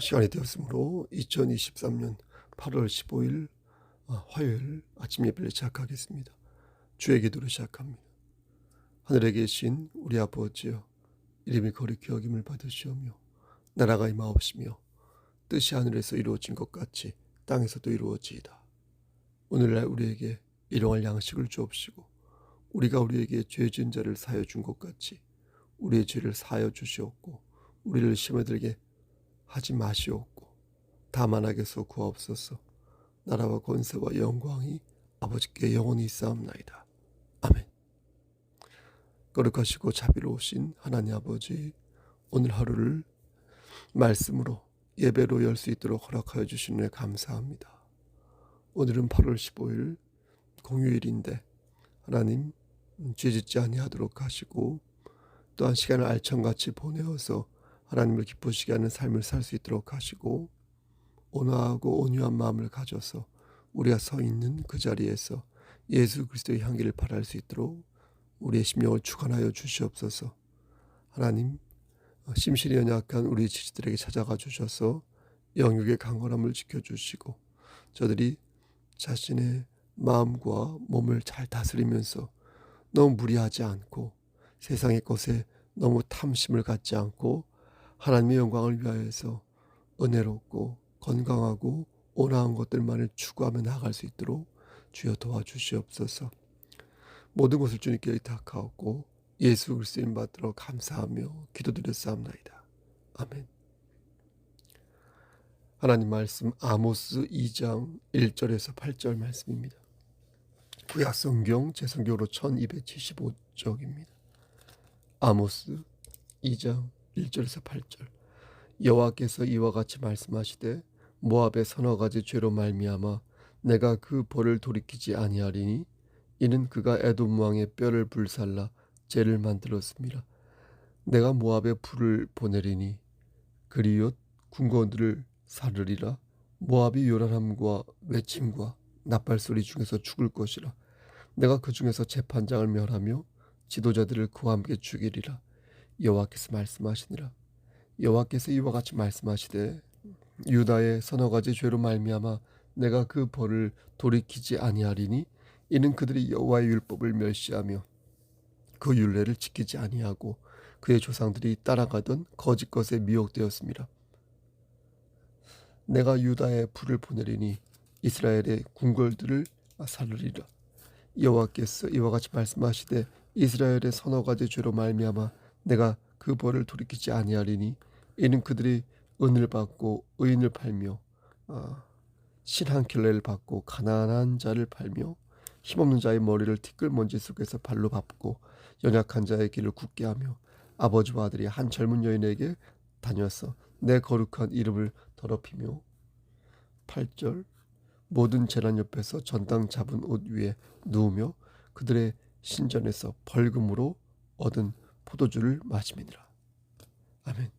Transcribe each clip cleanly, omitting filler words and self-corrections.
시간이 되었으므로 2023년 8월 15일 화요일 아침 예배를 시작하겠습니다. 주의 기도로 시작합니다. 하늘에 계신 우리 아버지여, 이름이 거룩히 여김을 받으시오며 나라가 임하옵시며 뜻이 하늘에서 이루어진 것 같이 땅에서도 이루어지이다. 오늘날 우리에게 일용할 양식을 주옵시고 우리가 우리에게 죄 지은 자를 사하여 준 것 같이 우리의 죄를 사하여 주시옵고 우리를 시험에 들게 하지 마시옵고 다만 악에서 구하옵소서. 나라와 권세와 영광이 아버지께 영원히 있사옵나이다. 아멘. 거룩하시고 자비로우신 하나님 아버지, 오늘 하루를 말씀으로 예배로 열 수 있도록 허락하여 주신 은혜 감사합니다. 오늘은 8월 15일 공휴일인데 하나님 죄짓지 아니하도록 하시고 또한 시간을 알청같이 보내어서 하나님을 기쁘시게 하는 삶을 살 수 있도록 하시고 온화하고 온유한 마음을 가져서 우리가 서 있는 그 자리에서 예수 그리스도의 향기를 발할 수 있도록 우리의 심령을 주관하여 주시옵소서. 하나님, 심신이 연약한 우리 지체들에게 찾아가 주셔서 영육의 강건함을 지켜주시고 저들이 자신의 마음과 몸을 잘 다스리면서 너무 무리하지 않고 세상의 것에 너무 탐심을 갖지 않고 하나님의 영광을 위하여서 은혜롭고 건강하고 온화한 것들만을 추구하며 나아갈 수 있도록 주여 도와주시옵소서. 모든 것을 주님께 의탁하옵고 예수 그리스도 이름 받들어 감사하며 기도드렸사옵나이다. 아멘. 하나님 말씀 아모스 2장 1절에서 8절 말씀입니다. 구약성경 제성경으로 1275쪽입니다. 아모스 2장 1절에서 8절. 여호와께서 이와 같이 말씀하시되 모압의 서너 가지 죄로 말미암아 내가 그 벌을 돌이키지 아니하리니 이는 그가 에돔 왕의 뼈를 불살라 죄를 만들었습니다. 내가 모압에 불을 보내리니 그리옷 궁궐들을 사르리라. 모압이 요란함과 외침과 나팔소리 중에서 죽을 것이라. 내가 그 중에서 재판장을 멸하며 지도자들을 그와 함께 죽이리라. 여호와께서 말씀하시니라. 여호와께서 이와 같이 말씀하시되 유다의 서너 가지 죄로 말미암아 내가 그 벌을 돌이키지 아니하리니 이는 그들이 여호와의 율법을 멸시하며 그 율례를 지키지 아니하고 그의 조상들이 따라가던 거짓 것에 미혹되었습니다. 내가 유다에 불을 보내리니 이스라엘의 궁궐들을 사르리라. 여호와께서 이와 같이 말씀하시되 이스라엘의 서너 가지 죄로 말미암아 내가 그 벌을 돌이키지 아니하리니 이는 그들이 은을 받고 의인을 팔며 신한킬레를 받고 가난한 자를 팔며 힘없는 자의 머리를 티끌먼지 속에서 발로 밟고 연약한 자의 길을 굳게 하며 아버지와 아들이 한 젊은 여인에게 다녀서 내 거룩한 이름을 더럽히며 8절 모든 재난 옆에서 전당 잡은 옷 위에 누우며 그들의 신전에서 벌금으로 얻은 포도주를 마심이니라. 아멘.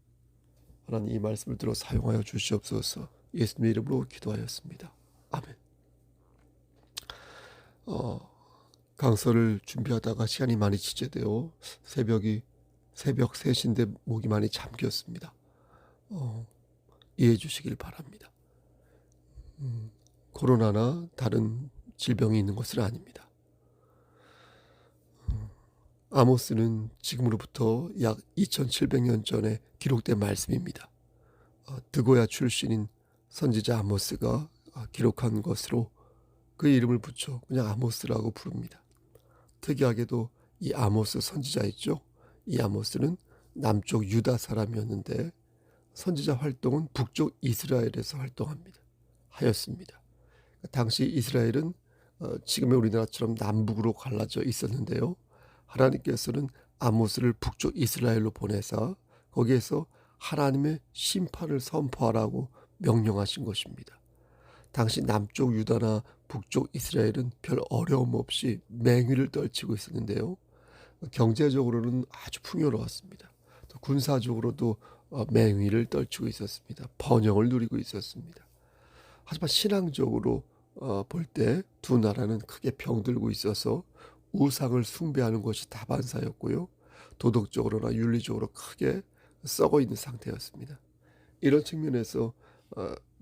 하나님 이 말씀을 들어 사용하여 주시옵소서. 예수님의 이름으로 기도하였습니다. 아멘. 강서를 준비하다가 시간이 많이 지체되어 새벽 3시인데 목이 많이 잠겼습니다. 이해해 주시길 바랍니다. 코로나나 다른 질병이 있는 것은 아닙니다. 아모스는 지금으로부터 약 2700년 전에 기록된 말씀입니다. 드고야 출신인 선지자 아모스가 기록한 것으로 그 이름을 붙여 그냥 아모스라고 부릅니다. 특이하게도 이 아모스 선지자 있죠. 이 아모스는 남쪽 유다 사람이었는데 선지자 활동은 북쪽 이스라엘에서 하였습니다. 당시 이스라엘은 지금의 우리나라처럼 남북으로 갈라져 있었는데요. 하나님께서는 아모스를 북쪽 이스라엘로 보내사 거기에서 하나님의 심판을 선포하라고 명령하신 것입니다. 당시 남쪽 유다나 북쪽 이스라엘은 별 어려움 없이 맹위를 떨치고 있었는데요. 경제적으로는 아주 풍요로웠습니다. 또 군사적으로도 맹위를 떨치고 있었습니다. 번영을 누리고 있었습니다. 하지만 신앙적으로 볼 때 두 나라는 크게 병들고 있어서 우상을 숭배하는 것이 다반사였고요. 도덕적으로나 윤리적으로 크게 썩어 있는 상태였습니다. 이런 측면에서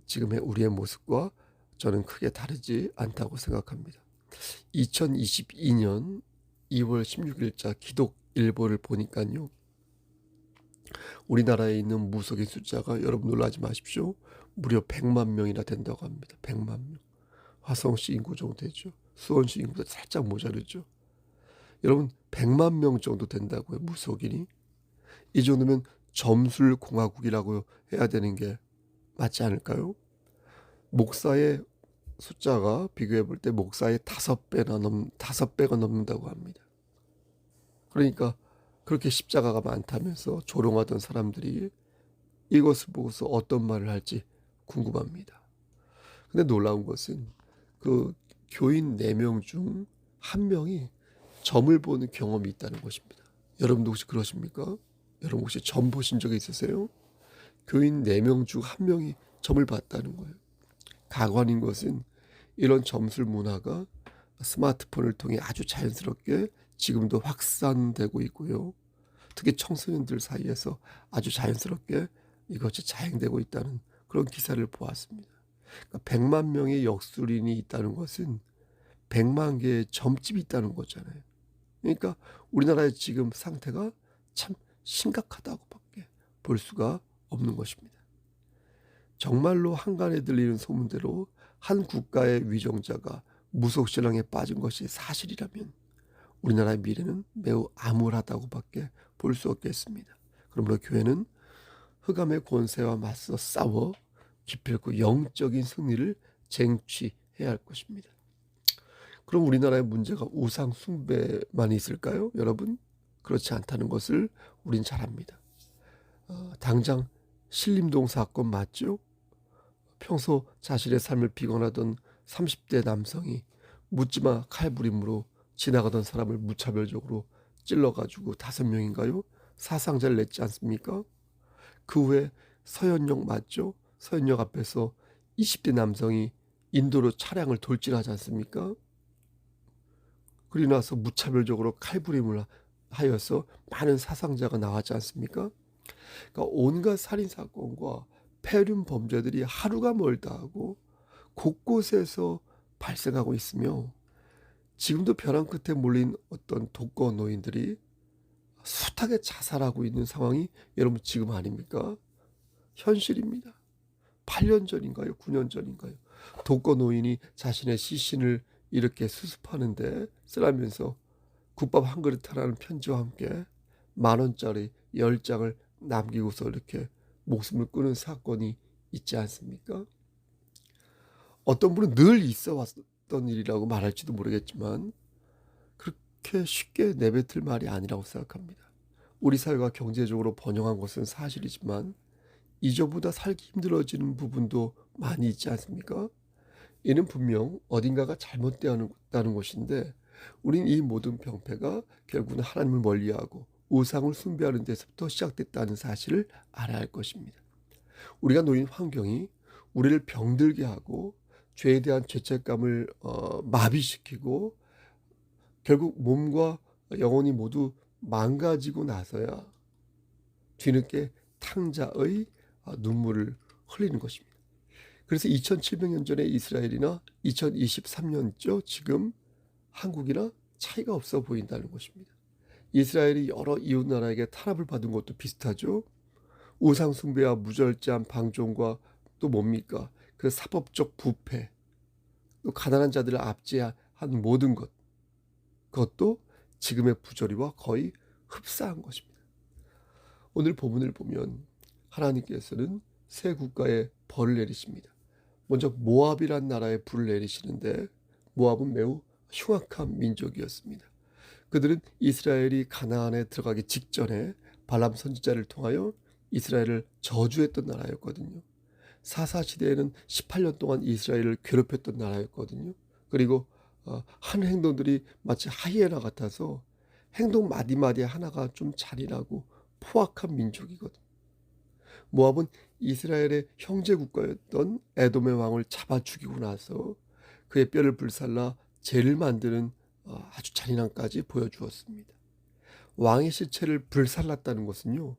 지금의 우리의 모습과 저는 크게 다르지 않다고 생각합니다. 2022년 2월 16일자 기독일보를 보니까요. 우리나라에 있는 무속인 숫자가, 여러분 놀라지 마십시오, 무려 100만 명이나 된다고 합니다. 100만 명. 화성시 인구 정도 되죠. 수원시 인구보다 살짝 모자르죠. 여러분 100만 명 정도 된다고요, 무속인이. 이 정도면 점술공화국이라고 해야 되는 게 맞지 않을까요? 목사의 숫자가 비교해 볼 때 목사의 5배가 넘는다고 합니다. 그러니까 그렇게 십자가가 많다면서 조롱하던 사람들이 이것을 보고서 어떤 말을 할지 궁금합니다. 근데 놀라운 것은 그 교인 4명 중 1명이 점을 보는 경험이 있다는 것입니다. 여러분도 혹시 그러십니까? 여러분 혹시 점 보신 적이 있으세요? 교인 4명 중 1명이 점을 봤다는 거예요. 가관인 것은 이런 점술 문화가 스마트폰을 통해 아주 자연스럽게 지금도 확산되고 있고요. 특히 청소년들 사이에서 아주 자연스럽게 이것이 자행되고 있다는 그런 기사를 보았습니다. 그러니까 100만 명의 역술인이 있다는 것은 100만 개의 점집이 있다는 거잖아요. 그러니까 우리나라의 지금 상태가 참 심각하다고밖에 볼 수가 없는 것입니다. 정말로 한간에 들리는 소문대로 한 국가의 위정자가 무속신앙에 빠진 것이 사실이라면 우리나라의 미래는 매우 암울하다고밖에 볼 수 없겠습니다. 그러므로 교회는 흑암의 권세와 맞서 싸워 기필코 영적인 승리를 쟁취해야 할 것입니다. 그럼 우리나라의 문제가 우상 숭배만 있을까요? 여러분, 그렇지 않다는 것을 우린 잘 압니다. 당장 신림동 사건 맞죠? 평소 자신의 삶을 비관하던 30대 남성이 묻지마 칼부림으로 지나가던 사람을 무차별적으로 찔러가지고 5명인가요? 사상자를 냈지 않습니까? 그 후에 서현역 맞죠? 서현역 앞에서 20대 남성이 인도로 차량을 돌진하지 않습니까? 그리고 나서 무차별적으로 칼부림을 하여서 많은 사상자가 나왔지 않습니까? 그러니까 온갖 살인사건과 폐륜 범죄들이 하루가 멀다 하고 곳곳에서 발생하고 있으며, 지금도 벼랑 끝에 몰린 어떤 독거 노인들이 숱하게 자살하고 있는 상황이 여러분 지금 아닙니까? 현실입니다. 8년 전인가요? 9년 전인가요? 독거 노인이 자신의 시신을 이렇게 수습하는데 쓰라면서 국밥 한 그릇 하라는 편지와 함께 10,000원짜리 10장을 남기고서 이렇게 목숨을 끊은 사건이 있지 않습니까? 어떤 분은 늘 있어 왔던 일이라고 말할지도 모르겠지만 그렇게 쉽게 내뱉을 말이 아니라고 생각합니다. 우리 사회가 경제적으로 번영한 것은 사실이지만 이전보다 살기 힘들어지는 부분도 많이 있지 않습니까? 이는 분명 어딘가가 잘못되었다는 것인데, 우린 이 모든 병폐가 결국은 하나님을 멀리하고 우상을 숭배하는 데서부터 시작됐다는 사실을 알아야 할 것입니다. 우리가 놓인 환경이 우리를 병들게 하고 죄에 대한 죄책감을 마비시키고 결국 몸과 영혼이 모두 망가지고 나서야 뒤늦게 탕자의 눈물을 흘리는 것입니다. 그래서 2700년 전에 이스라엘이나 2023년죠 지금 한국이나 차이가 없어 보인다는 것입니다. 이스라엘이 여러 이웃나라에게 탄압을 받은 것도 비슷하죠. 우상 숭배와 무절제한 방종과 또 뭡니까? 그 사법적 부패, 또 가난한 자들을 압제한 모든 것, 그것도 지금의 부조리와 거의 흡사한 것입니다. 오늘 본문을 보면 하나님께서는 세 국가에 벌을 내리십니다. 먼저 모압이란 나라에 불을 내리시는데, 모압은 매우 흉악한 민족이었습니다. 그들은 이스라엘이 가나안에 들어가기 직전에 발람 선지자를 통하여 이스라엘을 저주했던 나라였거든요. 사사시대에는 18년 동안 이스라엘을 괴롭혔던 나라였거든요. 그리고 한 행동들이 마치 하이에나 같아서 행동 마디마디 하나가 좀 잔인하고 포악한 민족이거든요. 모압은 이스라엘의 형제 국가였던 에돔의 왕을 잡아 죽이고 나서 그의 뼈를 불살라 재를 만드는 아주 잔인함까지 보여주었습니다. 왕의 시체를 불살랐다는 것은요,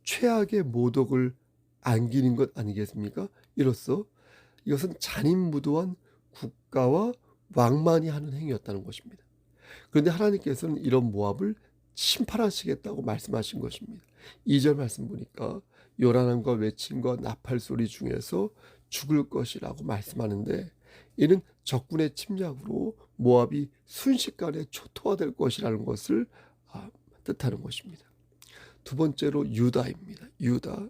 최악의 모독을 안기는 것 아니겠습니까? 이로써 이것은 잔인무도한 국가와 왕만이 하는 행위였다는 것입니다. 그런데 하나님께서는 이런 모압을 심판하시겠다고 말씀하신 것입니다. 2절 말씀 보니까 요란함과 외침과 나팔 소리 중에서 죽을 것이라고 말씀하는데, 이는 적군의 침략으로 모압이 순식간에 초토화될 것이라는 것을 뜻하는 것입니다. 두 번째로 유다입니다. 유다.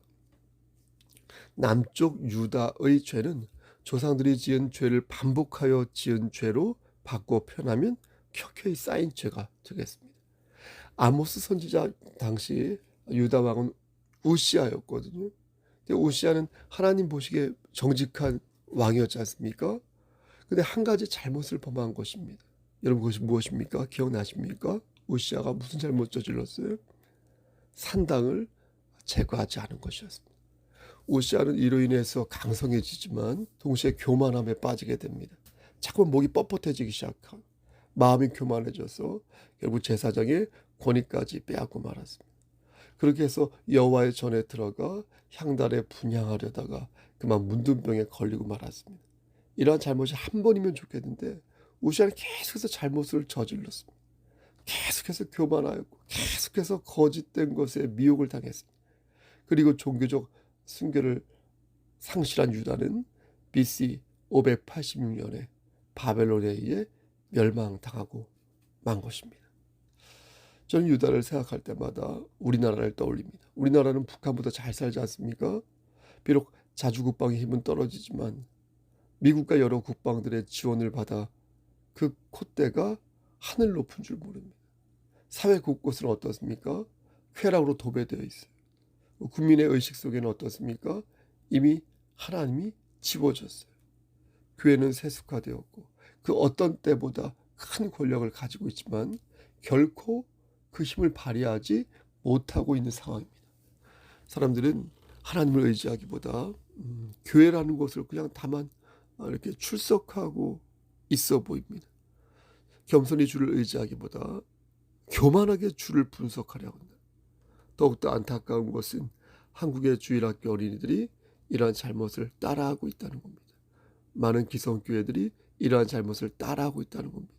남쪽 유다의 죄는 조상들이 지은 죄를 반복하여 지은 죄로 바꿔 표현하면 켜켜이 쌓인 죄가 되겠습니다. 아모스 선지자 당시 유다 왕은 우시아였거든요. 근데 우시아는 하나님 보시기에 정직한 왕이었지 않습니까? 근데 한 가지 잘못을 범한 것입니다. 여러분, 그것이 무엇입니까? 기억나십니까? 우시아가 무슨 잘못 저질렀어요? 산당을 제거하지 않은 것이었습니다. 우시아는 이로 인해서 강성해지지만 동시에 교만함에 빠지게 됩니다. 자꾸 목이 뻣뻣해지기 시작하고 마음이 교만해져서 결국 제사장의 권위까지 빼앗고 말았습니다. 그렇게 해서 여호와의 전에 들어가 향단에 분향하려다가 그만 문둥병에 걸리고 말았습니다. 이러한 잘못이 한 번이면 좋겠는데 우시아는 계속해서 잘못을 저질렀습니다. 계속해서 교만하였고 계속해서 거짓된 것에 미혹을 당했습니다. 그리고 종교적 순결을 상실한 유다는 BC 586년에 바벨론에 의해 멸망당하고 만 것입니다. 저는 유다를 생각할 때마다 우리나라를 떠올립니다. 우리나라는 북한보다 잘 살지 않습니까? 비록 자주국방의 힘은 떨어지지만 미국과 여러 국방들의 지원을 받아 그 콧대가 하늘 높은 줄 모릅니다. 사회 곳곳은 어떻습니까? 쾌락으로 도배되어 있어요. 국민의 의식 속에는 어떻습니까? 이미 하나님이 지워졌어요. 교회는 세속화되었고 그 어떤 때보다 큰 권력을 가지고 있지만 결코 그 힘을 발휘하지 못하고 있는 상황입니다. 사람들은 하나님을 의지하기보다 교회라는 곳을 그냥 다만 이렇게 출석하고 있어 보입니다. 겸손히 주를 의지하기보다 교만하게 주를 분석하려고 합니다. 더욱더 안타까운 것은 한국의 주일학교 어린이들이 이러한 잘못을 따라하고 있다는 겁니다. 많은 기성교회들이 이러한 잘못을 따라하고 있다는 겁니다.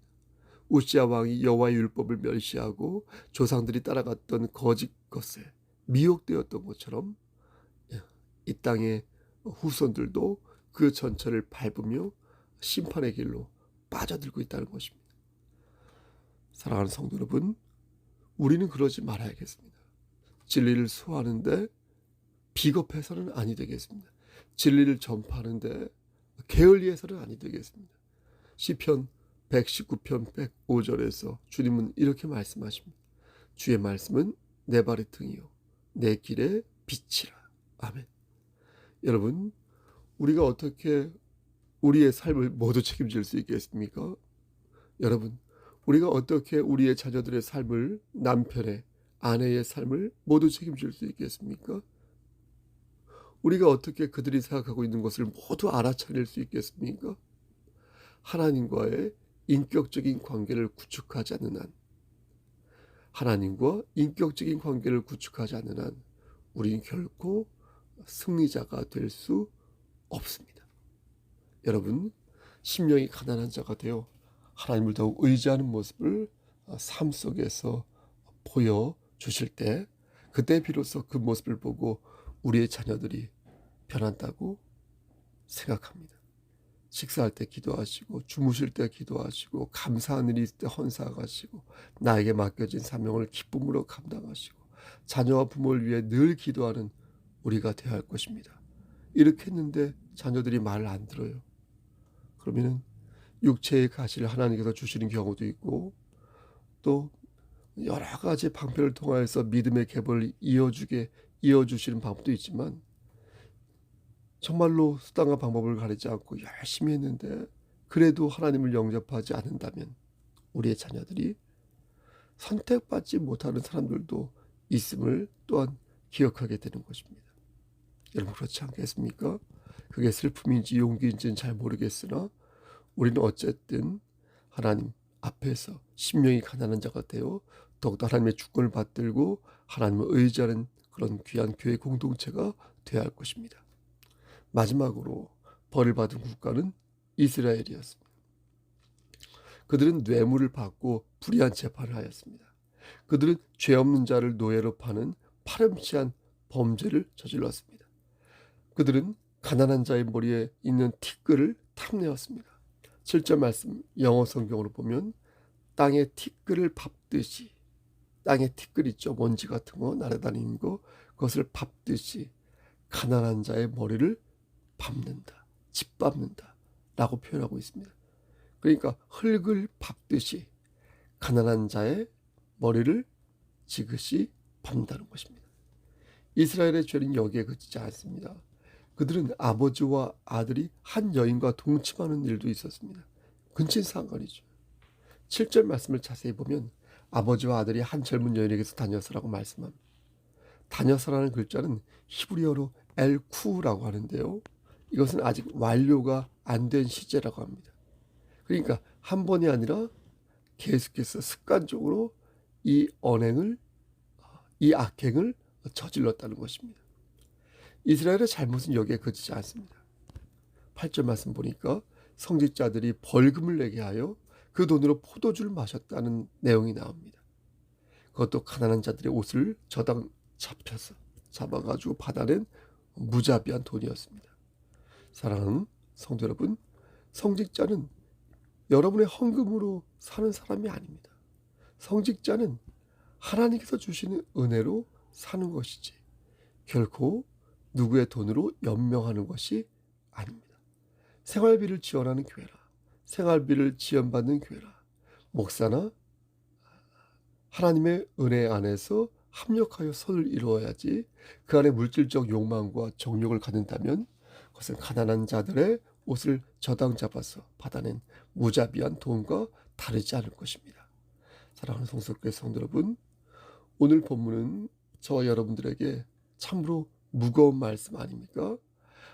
우시아 왕이 여호와의 율법을 멸시하고 조상들이 따라갔던 거짓 것에 미혹되었던 것처럼 이 땅의 후손들도 그 전철을 밟으며 심판의 길로 빠져들고 있다는 것입니다. 사랑하는 성도 여러분, 우리는 그러지 말아야겠습니다. 진리를 소화하는데 비겁해서는 아니 되겠습니다. 진리를 전파하는데 게을리해서는 아니 되겠습니다. 시편 119편 105절에서 주님은 이렇게 말씀하십니다. 주의 말씀은 내 발의 등이요 내 길의 빛이라. 아멘. 여러분, 우리가 어떻게 우리의 삶을 모두 책임질 수 있겠습니까? 여러분, 우리가 어떻게 우리의 자녀들의 삶을, 남편의, 아내의 삶을 모두 책임질 수 있겠습니까? 우리가 어떻게 그들이 생각하고 있는 것을 모두 알아차릴 수 있겠습니까? 하나님과의 인격적인 관계를 구축하지 않는 한, 하나님과 인격적인 관계를 구축하지 않는 한 우리는 결코 승리자가 될 수 없습니다. 여러분, 심령이 가난한 자가 되어 하나님을 더욱 의지하는 모습을 삶 속에서 보여주실 때, 그때 비로소 그 모습을 보고 우리의 자녀들이 변한다고 생각합니다. 식사할 때 기도하시고, 주무실 때 기도하시고, 감사한 일이 있을 때 헌사하시고, 나에게 맡겨진 사명을 기쁨으로 감당하시고, 자녀와 부모를 위해 늘 기도하는 우리가 되어야 할 것입니다. 이렇게 했는데 자녀들이 말을 안 들어요. 그러면은 육체의 가시를 하나님께서 주시는 경우도 있고, 또 여러 가지 방편을 통하여서 믿음의 계보를 이어주시는 방법도 있지만, 정말로 수단과 방법을 가리지 않고 열심히 했는데 그래도 하나님을 영접하지 않는다면 우리의 자녀들이 선택받지 못하는 사람들도 있음을 또한 기억하게 되는 것입니다. 여러분, 그렇지 않겠습니까? 그게 슬픔인지 용기인지는 잘 모르겠으나 우리는 어쨌든 하나님 앞에서 심령이 가난한 자가 되어 더욱더 하나님의 주권을 받들고 하나님을 의지하는 그런 귀한 교회 공동체가 되어야 할 것입니다. 마지막으로 벌을 받은 국가는 이스라엘이었습니다. 그들은 뇌물을 받고 불의한 재판을 하였습니다. 그들은 죄 없는 자를 노예로 파는 파렴치한 범죄를 저질렀습니다. 그들은 가난한 자의 머리에 있는 티끌을 탐내었습니다. 7절 말씀 영어 성경으로 보면 땅에 티끌을 밟듯이, 땅에 티끌 있죠, 먼지 같은 거 날아다니는 거, 그것을 밟듯이 가난한 자의 머리를 밟는다, 짓밟는다 라고 표현하고 있습니다. 그러니까 흙을 밟듯이 가난한 자의 머리를 지그시 밟는다는 것입니다. 이스라엘의 죄는 여기에 그치지 않습니다. 그들은 아버지와 아들이 한 여인과 동침하는 일도 있었습니다. 근친상간이죠. 7절 말씀을 자세히 보면 아버지와 아들이 한 젊은 여인에게서 다녀서라고 말씀합니다. 다녀서라는 글자는 히브리어로 엘쿠라고 하는데요, 이것은 아직 완료가 안 된 시제라고 합니다. 그러니까 한 번이 아니라 계속해서 습관적으로 이 악행을 저질렀다는 것입니다. 이스라엘의 잘못은 여기에 그치지 않습니다. 8절 말씀 보니까 성직자들이 벌금을 내게 하여 그 돈으로 포도주를 마셨다는 내용이 나옵니다. 그것도 가난한 자들의 옷을 저당 잡아가지고 받아낸 무자비한 돈이었습니다. 사랑하는 성도 여러분, 성직자는 여러분의 헌금으로 사는 사람이 아닙니다. 성직자는 하나님께서 주시는 은혜로 사는 것이지 결코 누구의 돈으로 연명하는 것이 아닙니다. 생활비를 지원하는 교회라, 생활비를 지원받는 교회라, 목사나 하나님의 은혜 안에서 합력하여 선을 이루어야지 그 안에 물질적 욕망과 정욕을 갖는다면 그것은 가난한 자들의 옷을 저당 잡아서 받아낸 무자비한 돈과 다르지 않을 것입니다. 사랑하는 성석교회 성도 여러분, 오늘 본문은 저와 여러분들에게 참으로 무거운 말씀 아닙니까?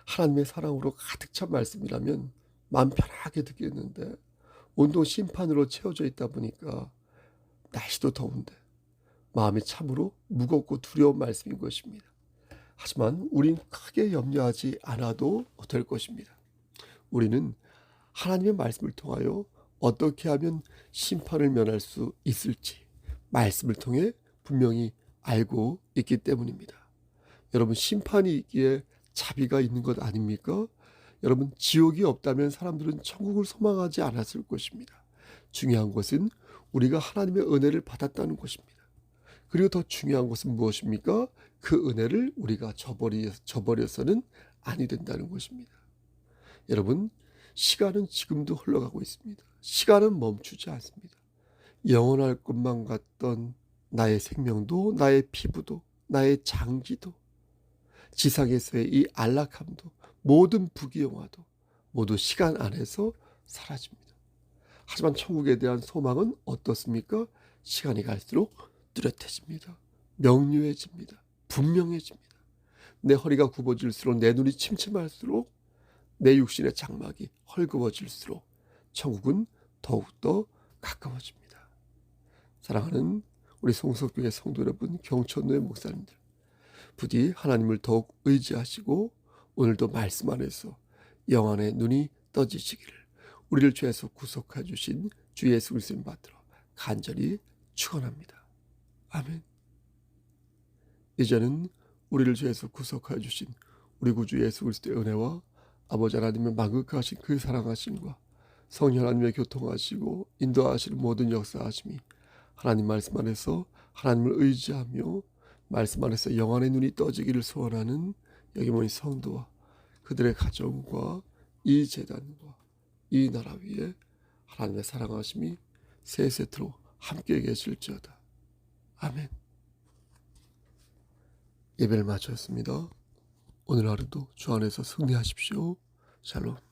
하나님의 사랑으로 가득 찬 말씀이라면 마음 편하게 듣겠는데 온통 심판으로 채워져 있다 보니까 날씨도 더운데 마음이 참으로 무겁고 두려운 말씀인 것입니다. 하지만 우린 크게 염려하지 않아도 될 것입니다. 우리는 하나님의 말씀을 통하여 어떻게 하면 심판을 면할 수 있을지 말씀을 통해 분명히 알고 있기 때문입니다. 여러분, 심판이 있기에 자비가 있는 것 아닙니까? 여러분, 지옥이 없다면 사람들은 천국을 소망하지 않았을 것입니다. 중요한 것은 우리가 하나님의 은혜를 받았다는 것입니다. 그리고 더 중요한 것은 무엇입니까? 그 은혜를 우리가 저버려서는 아니 된다는 것입니다. 여러분, 시간은 지금도 흘러가고 있습니다. 시간은 멈추지 않습니다. 영원할 것만 같던 나의 생명도, 나의 피부도, 나의 장기도, 지상에서의 이 안락함도, 모든 부귀영화도 모두 시간 안에서 사라집니다. 하지만 천국에 대한 소망은 어떻습니까? 시간이 갈수록 뚜렷해집니다. 명료해집니다. 분명해집니다. 내 허리가 굽어질수록, 내 눈이 침침할수록, 내 육신의 장막이 헐거워질수록 천국은 더욱더 가까워집니다. 사랑하는 우리 성석교회 성도 여러분, 경천로의 목사님들, 부디 하나님을 더욱 의지하시고 오늘도 말씀 안에서 영안의 눈이 떠지시기를 우리를 죄에서 구속해 주신 주 예수 그리스도를 받들어 간절히 축원합니다. 아멘. 이제는 우리를 죄에서 구속하여 주신 우리 구주 예수 그리스도의 은혜와 아버지 하나님의 만극하신 그 사랑하심과 성령 하나님의 교통하시고 인도하시는 모든 역사하심이 하나님 말씀 안에서 하나님을 의지하며 말씀 안에서 영안의 눈이 떠지기를 소원하는 여기 모인 성도와 그들의 가정과 이 재단과 이 나라 위에 하나님의 사랑하심이 세세토록 함께 계실지어다. 아멘. 예배를 마쳤습니다. 오늘 하루도 주 안에서 승리하십시오. 샬롬.